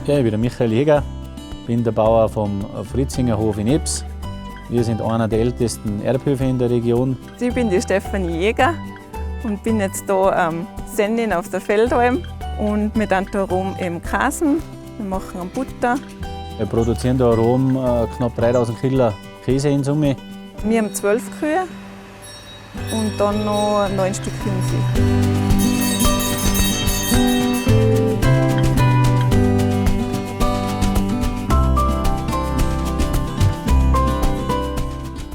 Ja, ich bin der Michael Jäger, bin der Bauer vom Fritzinger Hof in Ebs. Wir sind einer der ältesten Erbhöfe in der Region. Ich bin die Stefanie Jäger und bin jetzt hier am Sendin auf der Feldalm. Und wir dann hier rum im Käsen. Wir machen Butter. Wir produzieren hier rum knapp 3000 Kilo Käse in Summe. Wir haben 12 Kühe und dann noch 9 Stück Hühner.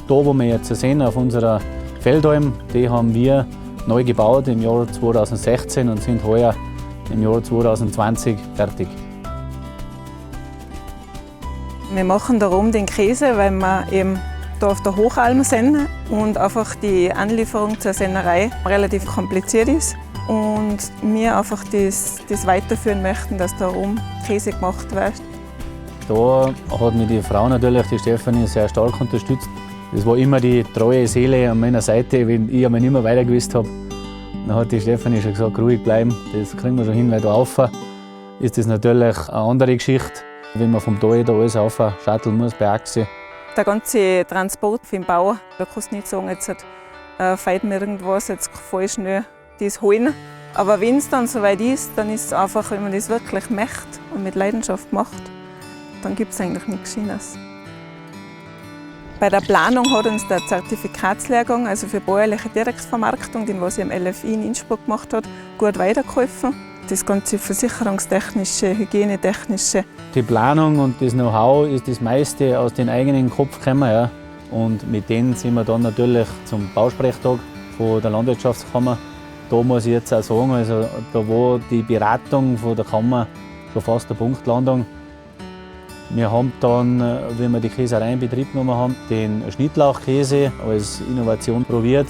Da, wo wir jetzt sehen, auf unserer Feldalm, die haben wir neu gebaut im Jahr 2016 und sind heuer im Jahr 2020 fertig. Wir machen darum den Käse, weil wir eben da auf der Hochalm sind und einfach die Anlieferung zur Sennerei relativ kompliziert ist. Und wir einfach das weiterführen möchten, dass darum Käse gemacht wird. Da hat mich die Frau natürlich, die Stefanie, sehr stark unterstützt. Das war immer die treue Seele an meiner Seite, wenn ich einmal nicht mehr weiter gewusst habe. Dann hat die Stefanie schon gesagt, ruhig bleiben, das kriegen wir schon hin, weil da rauf ist das natürlich eine andere Geschichte, wenn man vom Tal da alles rauf shutteln muss bei Achse. Der ganze Transport für den Bauer, da kannst du nicht sagen, jetzt fällt mir irgendwas, jetzt voll schnell das holen. Aber wenn es dann soweit ist, dann ist es einfach, wenn man das wirklich möchte und mit Leidenschaft macht, dann gibt es eigentlich nichts Schönes. Bei der Planung hat uns der Zertifikatslehrgang, also für bäuerliche Direktvermarktung, den was ich am LFI in Innsbruck gemacht hat, gut weitergeholfen. Das ganze versicherungstechnische, hygienetechnische. Die Planung und das Know-how ist das meiste aus dem eigenen Kopf gekommen. Ja. Und mit denen sind wir dann natürlich zum Bausprechtag von der Landwirtschaftskammer. Da muss ich jetzt auch sagen, also da war die Beratung von der Kammer schon fast eine Punktlandung. Wir haben dann, wenn wir die Käserei in Betrieb genommen haben, den Schnittlauchkäse als Innovation probiert.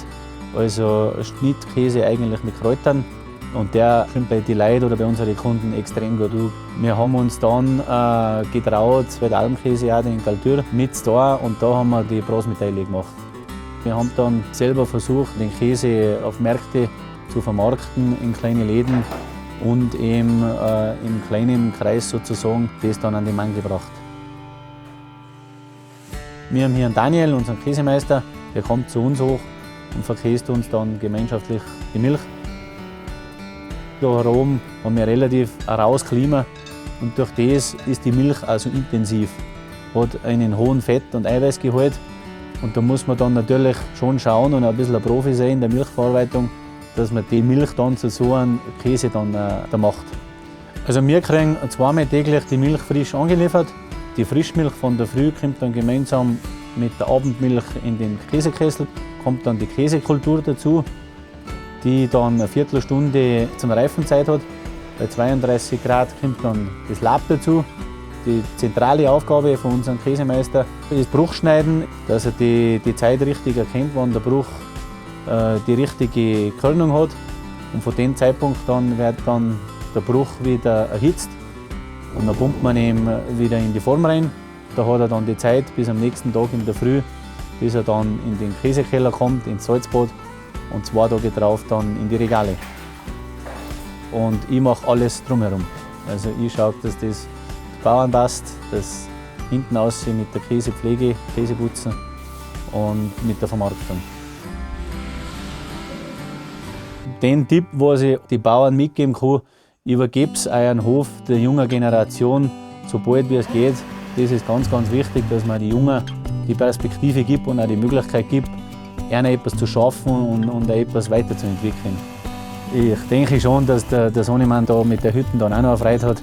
Also Schnittkäse eigentlich mit Kräutern. Und der kommt bei den Leuten oder bei unseren Kunden extrem gut an. Wir haben uns dann getraut, bei der Almkäse auch den Galtür mit da und da haben wir die Bronzemedaille gemacht. Wir haben dann selber versucht, den Käse auf Märkte zu vermarkten, in kleine Läden und eben im kleinen Kreis sozusagen das dann an den Mann gebracht. Wir haben hier einen Daniel, unseren Käsemeister, der kommt zu uns hoch und verkäst uns dann gemeinschaftlich die Milch. Da oben haben wir relativ ein raues Klima und durch das ist die Milch also intensiv, hat einen hohen Fett- und Eiweißgehalt und da muss man dann natürlich schon schauen und ein bisschen ein Profi sein in der Milchverarbeitung, dass man die Milch dann zu so einem Käse dann da macht. Also wir kriegen zweimal täglich die Milch frisch angeliefert. Die Frischmilch von der Früh kommt dann gemeinsam mit der Abendmilch in den Käsekessel, kommt dann die Käsekultur dazu, die dann eine Viertelstunde zum Reifenzeit hat. Bei 32 Grad kommt dann das Lab dazu. Die zentrale Aufgabe von unserem Käsemeister ist Bruchschneiden, dass er die Zeit richtig erkennt, wann der Bruch die richtige Körnung hat. Und von dem Zeitpunkt dann wird dann der Bruch wieder erhitzt. Und dann pumpt man ihn wieder in die Form rein. Da hat er dann die Zeit bis am nächsten Tag in der Früh, bis er dann in den Käsekeller kommt, ins Salzbad und 2 Tage drauf dann in die Regale. Und ich mache alles drumherum. Also ich schaue, dass das Bauern passt, dass hinten raus mit der Käsepflege, Käseputzen und mit der Vermarktung. Den Tipp, was ich die Bauern mitgeben kann, übergebt euren Hof der jungen Generation so bald wie es geht. Das ist ganz, ganz wichtig, dass man die Jungen die Perspektive gibt und auch die Möglichkeit gibt, ihnen etwas zu schaffen und auch etwas weiterzuentwickeln. Ich denke schon, dass der Sohnemann da mit der Hütte dann auch noch eine Freude hat.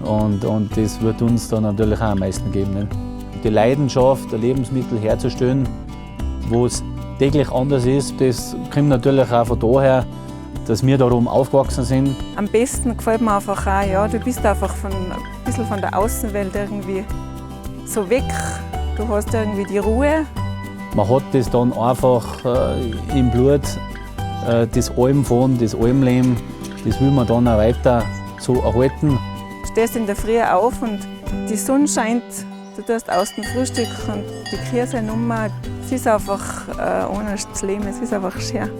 Und das wird uns dann natürlich auch am meisten geben. Ne? Die Leidenschaft, ein Lebensmittel herzustellen, wo es täglich anders ist, das kommt natürlich auch von daher, dass wir darum aufgewachsen sind. Am besten gefällt mir einfach auch, ja, du bist einfach ein bisschen von der Außenwelt irgendwie so weg. Du hast irgendwie die Ruhe. Man hat das dann einfach im Blut, das Almfahren, das Almleben, das will man dann auch weiter so erhalten. Du stehst in der Früh auf und die Sonne scheint, du tust aus dem Frühstück und die Kirche Nummer. Es ist einfach ohne das Leben, es ist einfach schön.